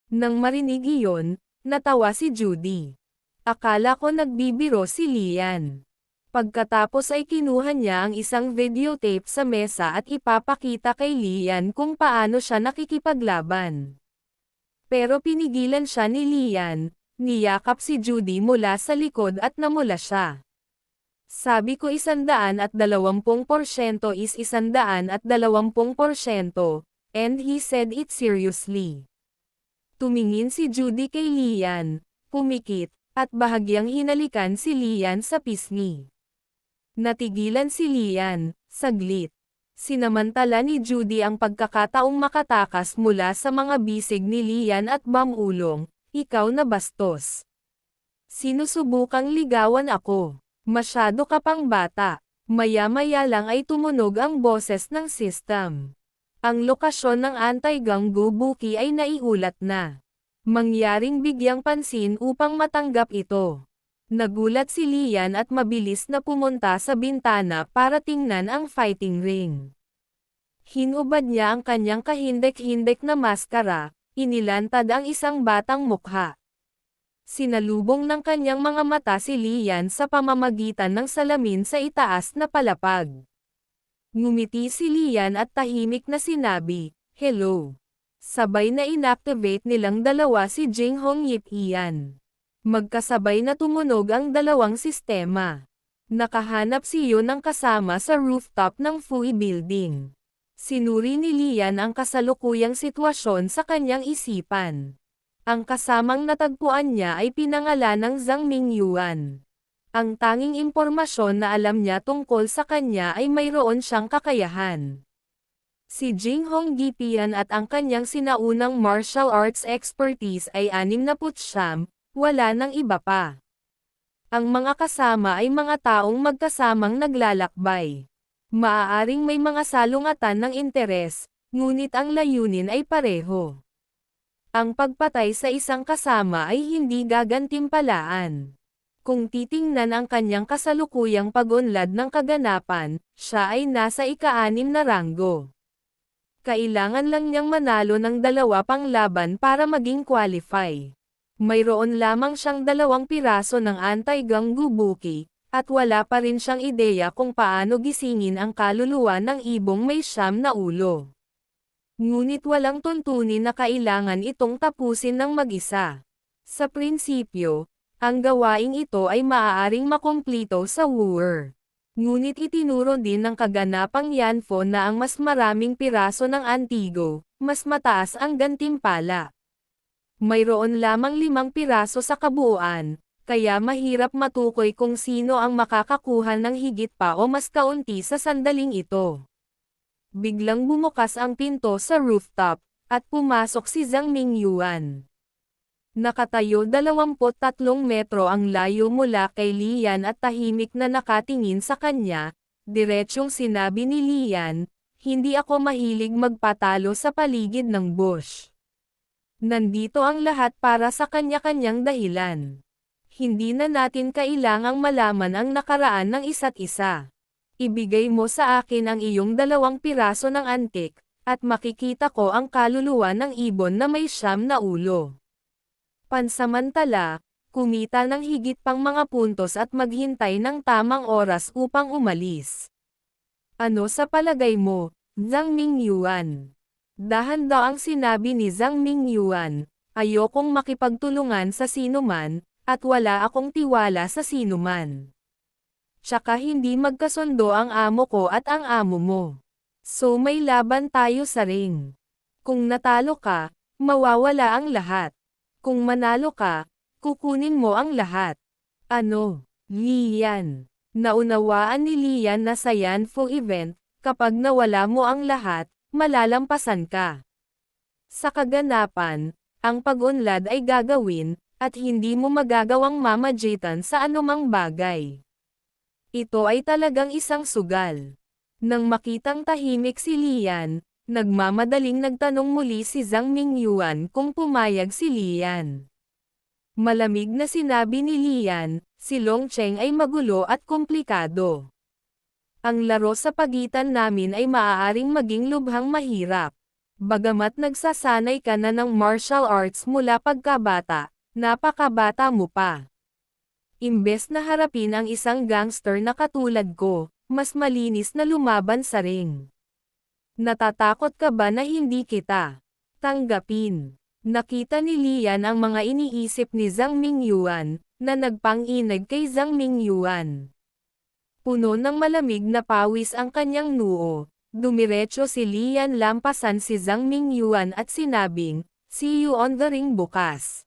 Nang marinig iyon, natawa si Judy. Akala ko nagbibiro si Lian. Pagkatapos ay kinuha niya ang isang videotape sa mesa at ipapakita kay Lian kung paano siya nakikipaglaban. Pero pinigilan siya ni Lian, niyakap si Judy mula sa likod at namula siya. Sabi ko 120% is 120%, and he said it seriously. Tumingin si Judy kay Lian, pumikit, at bahagyang hinalikan si Lian sa pisngi. Natigilan si Lian, saglit. Sinamantala ni Judy ang pagkakataong makatakas mula sa mga bisig ni Lian at mamulong, ikaw na bastos. Sinusubukang ligawan ako. Masyado ka pang bata. Maya-maya lang ay tumunog ang boses ng system. Ang lokasyon ng anti-gang go-buki ay naiulat na. Mangyaring bigyang pansin upang matanggap ito. Nagulat si Lian at mabilis na pumunta sa bintana para tingnan ang fighting ring. Hinubad niya ang kanyang kahindek-hindek na maskara, inilantad ang isang batang mukha. Sinalubong ng kanyang mga mata si Lian sa pamamagitan ng salamin sa itaas na palapag. Ngumiti si Lian at tahimik na sinabi, "Hello." Sabay na inactivate nilang dalawa si Jing Hong Yip Ian. Magkasabay na tumunog ang dalawang sistema. Nakahanap si Yun ng kasama sa rooftop ng Fui Building. Sinuri ni Lian ang kasalukuyang sitwasyon sa kanyang isipan. Ang kasamang natagpuan niya ay pinangalanang Zhang Mingyuan. Ang tanging impormasyon na alam niya tungkol sa kanya ay mayroon siyang kakayahan. Si Jing Hong Gipian at ang kanyang sinaunang martial arts expertise ay 69, wala nang iba pa. Ang mga kasama ay mga taong magkasamang naglalakbay. Maaaring may mga salungatan ng interes, ngunit ang layunin ay pareho. Ang pagpatay sa isang kasama ay hindi gagantimpalaan. Kung titingnan ang kanyang kasalukuyang pag-unlad ng kaganapan, siya ay nasa ika-6 na ranggo. Kailangan lang niyang manalo ng 2 pang laban para maging qualify. Mayroon lamang siyang 2 piraso ng anti-gang go-buki, at wala pa rin siyang ideya kung paano gisingin ang kaluluwa ng ibong may 9 na ulo. Ngunit walang tuntunin na kailangan itong tapusin ng mag-isa. Sa prinsipyo, ang gawaing ito ay maaaring makumplito sa Wooer. Ngunit itinuro din ng kaganapang Yanfo na ang mas maraming piraso ng Antigo, mas mataas ang gantimpala. Mayroon lamang 5 piraso sa kabuuan, kaya mahirap matukoy kung sino ang makakakuha ng higit pa o mas kaunti sa sandaling ito. Biglang bumukas ang pinto sa rooftop, at pumasok si Zhang Mingyuan. Nakatayo 23 metro ang layo mula kay Lian at tahimik na nakatingin sa kanya, diretsyong sinabi ni Lian, "Hindi ako mahilig magpatalo sa paligid ng bush. Nandito ang lahat para sa kanya-kanyang dahilan. Hindi na natin kailangang malaman ang nakaraan ng isa't isa. Ibigay mo sa akin ang iyong 2 piraso ng antik, at makikita ko ang kaluluwa ng ibon na may 9 na ulo." Pansamantala, kumita ng higit pang mga puntos at maghintay ng tamang oras upang umalis. "Ano sa palagay mo, Zhang Mingyuan?" Dahan daw ang sinabi ni Zhang Mingyuan, "Ayokong makipagtulungan sa sinuman, at wala akong tiwala sa sinuman. Tsaka hindi magkasundo ang amo ko at ang amo mo. So may laban tayo sa ring. Kung natalo ka, mawawala ang lahat. Kung manalo ka, kukunin mo ang lahat." Ano, Lian? Naunawaan ni Lian na sa Yanfo event, kapag nawala mo ang lahat, malalampasan ka. Sa kaganapan, ang pag-unlad ay gagawin, at hindi mo magagawang mamagitan sa anumang bagay. Ito ay talagang isang sugal. Nang makitang tahimik si Lian, nagmamadaling nagtanong muli si Zhang Mingyuan kung pumayag si Lian. Malamig na sinabi ni Lian, "Si Long Cheng ay magulo at komplikado. Ang laro sa pagitan namin ay maaaring maging lubhang mahirap. Bagamat nagsasanay ka na ng martial arts mula pagkabata, napakabata mo pa. Imbes na harapin ang isang gangster na katulad ko, mas malinis na lumaban sa ring. Natatakot ka ba na hindi kita tanggapin? Nakita ni Lian ang mga iniisip ni Zhang Mingyuan, na nagpang-inag kay Zhang Mingyuan. Puno ng malamig na pawis ang kanyang noo. Dumiretso si Lian lampasan si Zhang Mingyuan at sinabing, "See you on the ring bukas."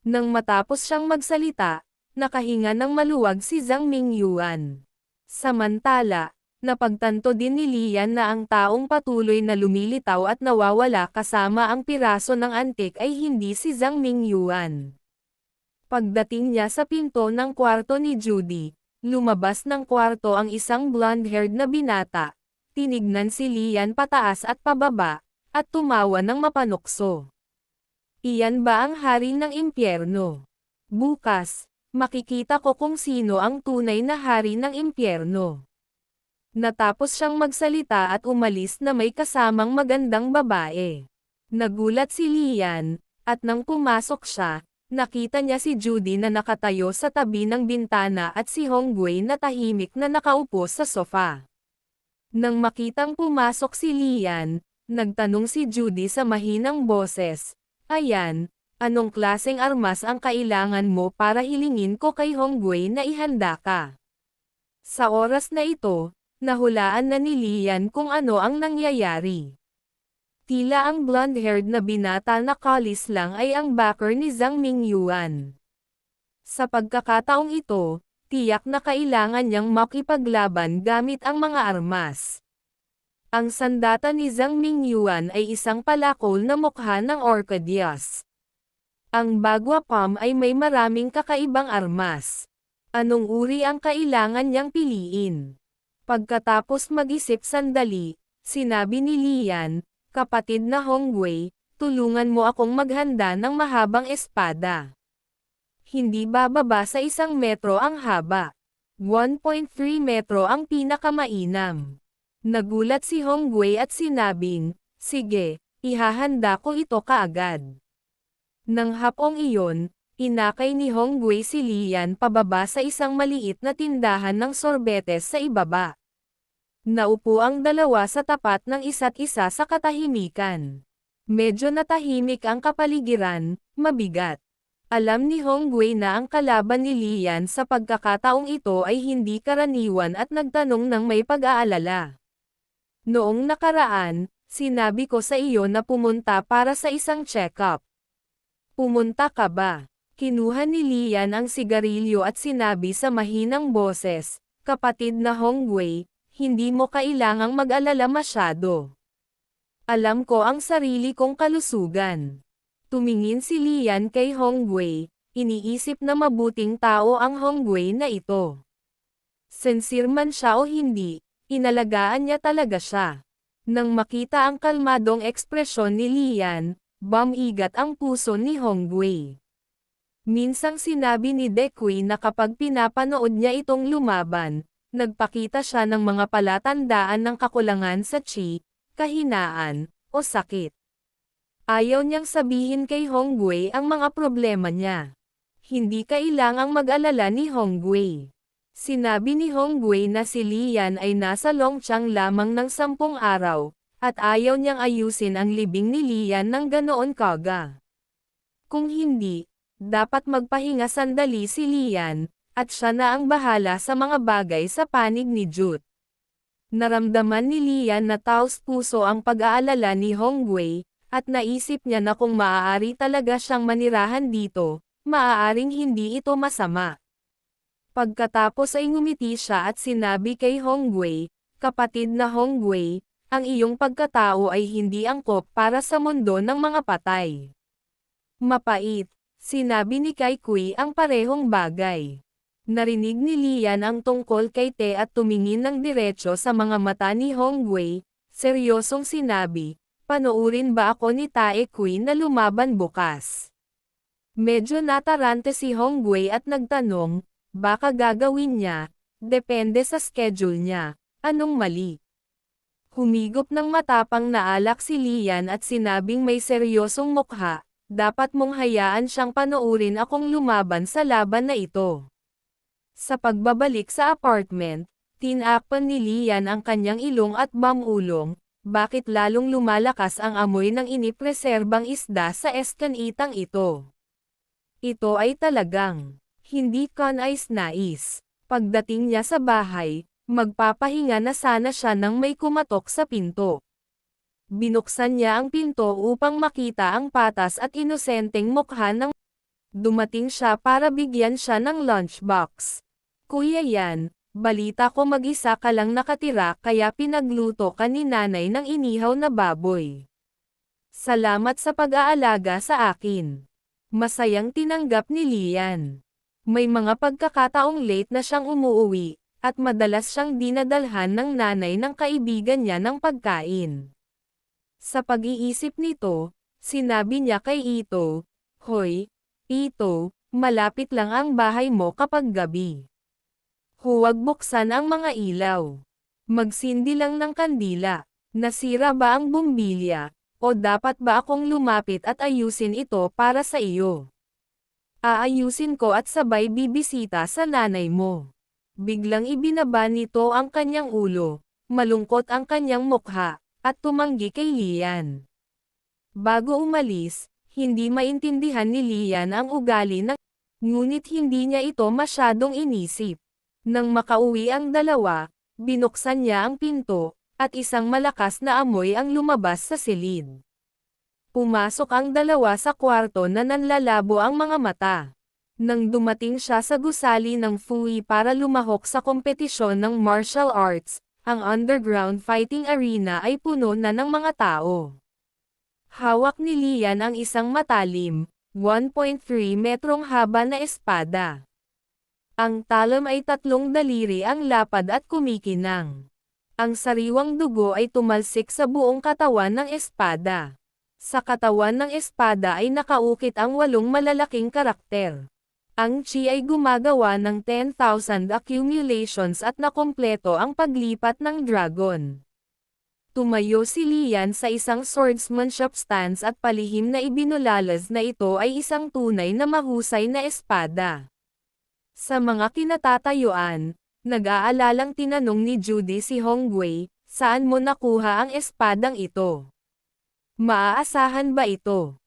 Nang matapos siyang magsalita, nakahinga ng maluwag si Zhang Mingyuan. Samantala, napagtanto din ni Lian na ang taong patuloy na lumilitaw at nawawala kasama ang piraso ng antik ay hindi si Zhang Mingyuan. Pagdating niya sa pinto ng kwarto ni Judy, lumabas ng kwarto ang isang blonde-haired na binata. Tinignan si Lian pataas at pababa, at tumawa ng mapanukso. Iyan ba ang hari ng impyerno? Bukas, makikita ko kung sino ang tunay na hari ng impyerno. Natapos siyang magsalita at umalis na may kasamang magandang babae. Nagulat si Lian, at nang pumasok siya, nakita niya si Judy na nakatayo sa tabi ng bintana at si Hongwei na tahimik na nakaupo sa sofa. Nang makitang pumasok si Lian, nagtanong si Judy sa mahinang boses, "Ayan, anong klaseng armas ang kailangan mo para hilingin ko kay Hongwei na ihanda ka?" Sa oras na ito, nahulaan na ni Lian kung ano ang nangyayari. Tila ang blonde-haired na binata na kalis lang ay ang backer ni Zhang Mingyuan. Sa pagkakataong ito, tiyak na kailangan niyang makipaglaban gamit ang mga armas. Ang sandata ni Zhang Mingyuan ay isang palakol na mukha ng orchideas. Ang bagwa palm ay may maraming kakaibang armas. Anong uri ang kailangan niyang piliin? Pagkatapos mag-isip sandali, sinabi ni Lian, "Kapatid na Hongwei, tulungan mo akong maghanda ng mahabang espada. Hindi bababa sa 1 metro ang haba. 1.3 metro ang pinakamainam." Nagulat si Hongwei at sinabing, "Sige, ihahanda ko ito kaagad." Nang hapong iyon, inakay ni Hongwei si Lian pababa sa isang maliit na tindahan ng sorbetes sa ibaba. Naupo ang dalawa sa tapat ng isa't isa sa katahimikan. Medyo natahimik ang kapaligiran, mabigat. Alam ni Hongwei na ang kalaban ni Lian sa pagkakataong ito ay hindi karaniwan at nagtanong ng may pag-aalala. "Noong nakaraan, sinabi ko sa iyo na pumunta para sa isang check-up. Pumunta ka ba?" Kinuha ni Lian ang sigarilyo at sinabi sa mahinang boses, "Kapatid na Hongwei, hindi mo kailangang mag-alala masyado. Alam ko ang sarili kong kalusugan." Tumingin si Lian kay Hongwei, iniisip na mabuting tao ang Hongwei na ito. Sincere man siya o hindi, inalagaan niya talaga siya. Nang makita ang kalmadong ekspresyon ni Lian, bumigat ang puso ni Hongwei. Minsang sinabi ni Dekui na kapag pinapanood niya itong lumaban, nagpakita siya ng mga palatandaan ng kakulangan sa qi, kahinaan, o sakit. Ayaw niyang sabihin kay Hongwei ang mga problema niya. Hindi kailangang mag-alala ni Hongwei. Sinabi ni Hongwei na si Lian ay nasa Longchang lamang ng 10 araw, at ayaw niyang ayusin ang libing ni Lian ng ganoon kaga. Kung hindi, dapat magpahinga sandali si Lian, at siya na ang bahala sa mga bagay sa panig ni Jut. Naramdaman ni Lian na taos-puso ang pag-aalala ni Hongwei, at naisip niya na kung maaari talaga siyang manirahan dito, maaaring hindi ito masama. Pagkatapos ay ngumiti siya at sinabi kay Hongwei, "Kapatid na Hongwei, ang iyong pagkatao ay hindi angkop para sa mundo ng mga patay. Mapait." Sinabi ni Kai Kui ang parehong bagay. Narinig ni Lian ang tungkol kay Te at tumingin ng diretso sa mga mata ni Hongwei, seryosong sinabi, "Panoorin ba ako ni Tae Kui na lumaban bukas?" Medyo natarante si Hongwei at nagtanong, baka gagawin niya, depende sa schedule niya. Anong mali? Humigop ng matapang na alak si Lian at sinabing may seryosong mukha, dapat mong hayaan siyang panoorin akong lumaban sa laban na ito. Sa pagbabalik sa apartment, tinakpan ni Lian ang kanyang ilong at bamulong, bakit lalong lumalakas ang amoy ng inipreserbang isda sa eskanitang ito. Ito ay talagang hindi kanais-nais. Pagdating niya sa bahay, magpapahinga na sana siya nang may kumatok sa pinto. Binuksan niya ang pinto upang makita ang patas at inosenteng mukha ng dumating siya para bigyan siya ng lunchbox. Kuya Yan, balita ko mag-isa ka lang nakatira kaya pinagluto ka ni nanay ng inihaw na baboy. Salamat sa pag-aalaga sa akin. Masayang tinanggap ni Lian. May mga pagkakataong late na siyang umuuwi, at madalas siyang dinadalhan ng nanay ng kaibigan niya ng pagkain. Sa pag-iisip nito, sinabi niya kay Ito, "Hoy, Ito, malapit lang ang bahay mo kapag gabi. Huwag buksan ang mga ilaw. Magsindi lang ng kandila. Nasira ba ang bumbilya, o dapat ba akong lumapit at ayusin ito para sa iyo? Aayusin ko at sabay bibisita sa nanay mo." Biglang ibinaba nito ang kanyang ulo, malungkot ang kanyang mukha, at tumanggi kay Lian. Bago umalis, hindi maintindihan ni Lian ang ugali ng ngunit hindi niya ito masyadong inisip. Nang makauwi ang dalawa, binuksan niya ang pinto, at isang malakas na amoy ang lumabas sa silid. Pumasok ang dalawa sa kwarto na nanlalabo ang mga mata. Nang dumating siya sa gusali ng Fui para lumahok sa kompetisyon ng martial arts, ang underground fighting arena ay puno na ng mga tao. Hawak ni Lian ang isang matalim, 1.3 metrong haba na espada. Ang talam ay 3 daliri ang lapad at kumikinang. Ang sariwang dugo ay tumalsik sa buong katawan ng espada. Sa katawan ng espada ay nakaukit ang 8 malalaking karakter. Ang chi ay gumagawa ng 10,000 accumulations at nakompleto ang paglipat ng dragon. Tumayo si Lian sa isang swordsmanship stance at palihim na ibinulalas na ito ay isang tunay na mahusay na espada. Sa mga kinatatayuan, nag-aalalang tinanong ni Judy si Hongwei, saan mo nakuha ang espadang ito? Maaasahan ba ito?